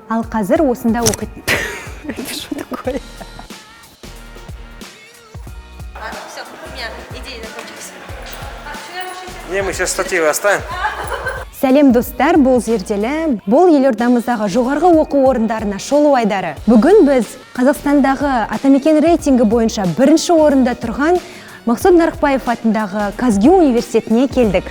Ал қазір осында оқиды. Что такое? Все, у меня идея закончилась. Не, мы сейчас стативы оставим. Сәлем достар, бұл жерделі, бұл елордамыздағы жоғарғы оқу орындарына шолу айдары. Бүгін біз Қазақстандағы атамекен рейтингі бойынша бірінші орында тұрған Мақсұт Нарықбаев атындағы Казгю университетіне келдік.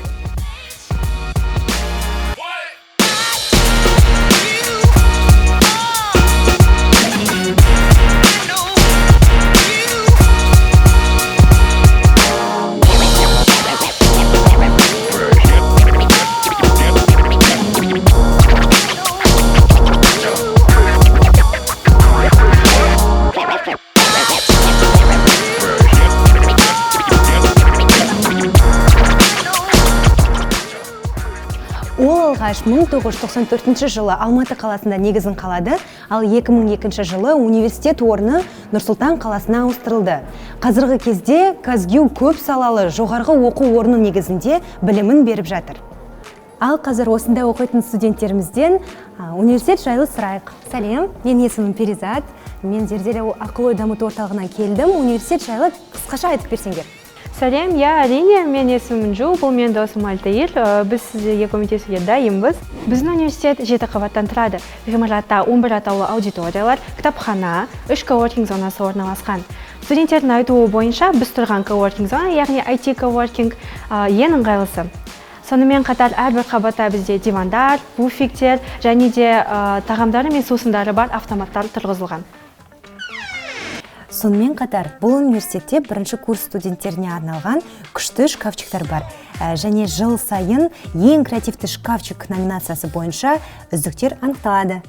Ол алғаш 1994 жылы Алматы қаласында негізін қалады, ал 2002 жылы университет орны Нұр-Сұлтан қаласына ауыстырылды. Қазіргі кезде Казгю көп салалы жоғарғы оқу орны негізінде білімін беріп жатыр. Ал қазір осында оқитын студенттерімізден университет жайлы сұрайық. Сәлем, мен есімім Перизат. Мен зерделі ақыл ой дамыту орталығынан келдім. Университет жайлы қысқаша айтып берсеңдер. Сәлем, әрине, мен есімім Жу, бұл мен досым Альтаир. Біз сіздерге көмектесуге дайынбыз. Біздің университет 7 қабаттан тұрады. Ғимаратта 11 атаулы аудиториялар, кітапхана, 3 коворкинг зонасы орналасқан. Студенттердің айтуы бойынша біз тұрған коворкинг зона, яғни IT коворкинг ең ыңғайлысы. Сонымен қатар әрбір қабатта бізде дивандар, буфеттер және де тағамдары мен сусындары бар автоматтар тұрғызылған. Сонымен қатар, бұл университетте бірінші курс студенттеріне арналған күшті шкафчиктар бар. Және жыл сайын ең креативті шкафчик номинациясы бойынша үздіктер анықталады.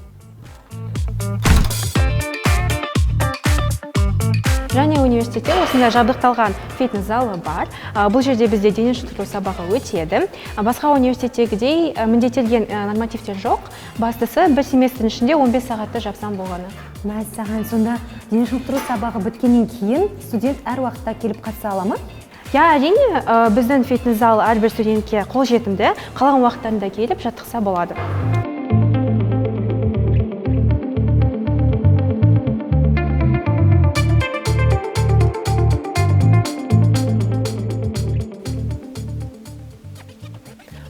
Және университетте осындай жабдықталған фитнес залы бар. Бұл жерде бізде дене шынықтыру сабағы өтеді. Басқа университеттегідей міндеттелген нормативтер жоқ. Бастысы бір семестрдің ішінде 15 сағатты жапсам болғаны. Мәссаған, сонда дене шынықтыру сабағы біткеннен кейін студент әр уақытта келіп қатыса ала ма? Әрине, біздің фитнес зал әрбір студентке қолжетімді, қалаған уақыттарында келіп жаттықса болады.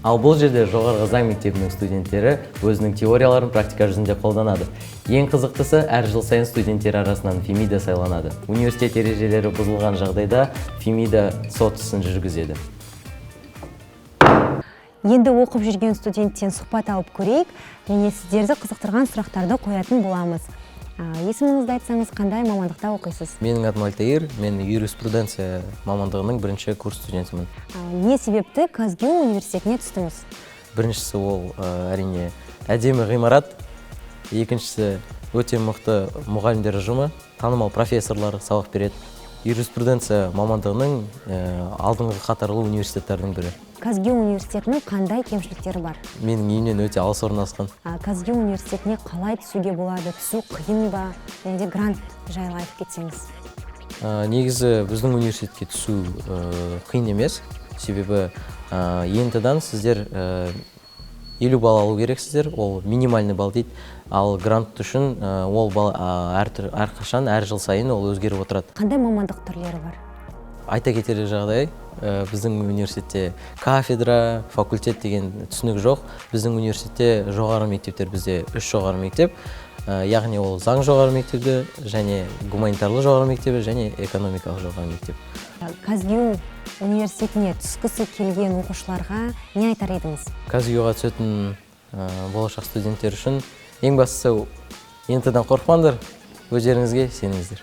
Ал бұл жерде жоғарғы заң мектебінің студенттері өзінің теорияларын практика жүзінде қолданады. Ең қызықтысы, әр жыл сайын студенттер арасынан Фемида сайланады. Университет ережелері бұзылған жағдайда Фемида сот ісін жүргізеді. Енді оқып жүрген студенттен сұхбат алып көрейік, және сіздерді қызықтырған сұрақтарды қоятын боламыз. Есіміңізді айтсаңыз, қандай мамандықта оқисыз? Менің атым Альтаир, мен юриспруденция мамандығының бірінші курс студентімін. Не себепті Казгю университетіне түстіңіз? Біріншісі ол әрине әдемі ғимарат, екіншісі өте мықты мұғалімдер ұжымы, танымал профессорлар сабақ береді. Юриспруденция мамандығының алдыңғы қатарлы университеттердің бірі. Казгю университетінің қандай кемшіліктері бар? Менің үйімнен өте алыс орналасқан. Казгю университетіне қалай түсуге болады? Түсу қиын ба? Және грант жайлы айтып кетсеңіз. Негізі біздің университетке түсу қиын емес. Себебі ентідан сіздер 50 балл алу керексіздер, ол минимальный балл дейді. Ал грант үшін ол балл әрқашан, әр жыл сайын ол өзгеріп отырады. Қандай мамандық түрлері бар? Айта кетерлік жағдай, біздің университетте кафедра, факультет деген түсінік жоқ. Біздің университетте жоғары мектептер, бізде 3 жоғары мектеп, яғни ол заң жоғары мектебі, және гуманитарлы жоғары мектебі, және экономикалық жоғары мектеп. Казгю университетіне түскісі келген оқушыларға не айтар едіңіз? Казгюға түсетін болашақ студенттер үшін ең бастысы ентіден қорықпаңдар, өздеріңізге сеніңіздер.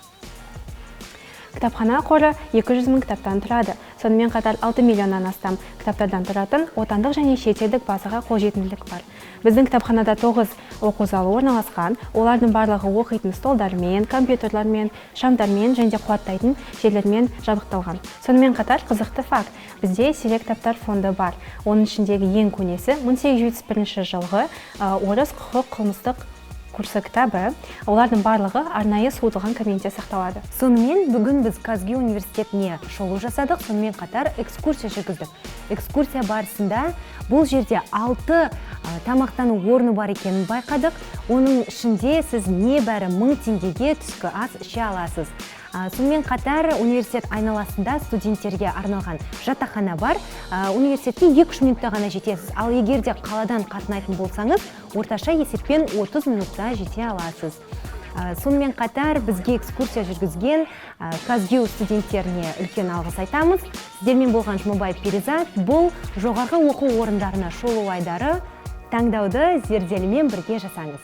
Кітапхана қоры 200 мың кітаптан тұрады. Сонымен қатар 6 миллионнан астам кітаптардан тұратын отандық және шетелдік базаға қолжетімділік бар. Біздің кітапханада 9 оқу залы орналасқан. Олардың барлығы оқитын столдармен, компьютерлермен, шамдармен және қуаттайтын жерлермен жабдықталған. Сонымен қатар қызықты факт, бізде сирек кітаптар фонды бар. Оның ішіндегі ең көнесі 1871 жылғы орыс құқық қылмыстық курсы кітабы, олардың барлығы арнайы суытылған кабинетте сақталады. Сонымен бүгін біз Казгю университетіне шолу жасадық, сонымен қатар экскурсия жүргіздік. Экскурсия барысында бұл жерде 6 тамақтану орны бар екенін байқадық. Оның ішінде сіз небәрі 1000 теңгеге түскі ас іше аласыз. Сонымен қатар университет айналасында студенттерге арналған жатақхана бар. Университетке 2-3 минутта ғана жетесіз. Ал егер де қаладан қатынайтын болсаңыз, орташа есеппен 30 минутта жете аласыз. Сонымен қатар бізге экскурсия жүргізген Казгю студенттеріне үлкен алғыс айтамыз. Сіздермен болған Жұмабай Перизат. Бұл жоғарғы оқу орындарына шолу айдары таңдауды зерделімен бірге жасаңыз.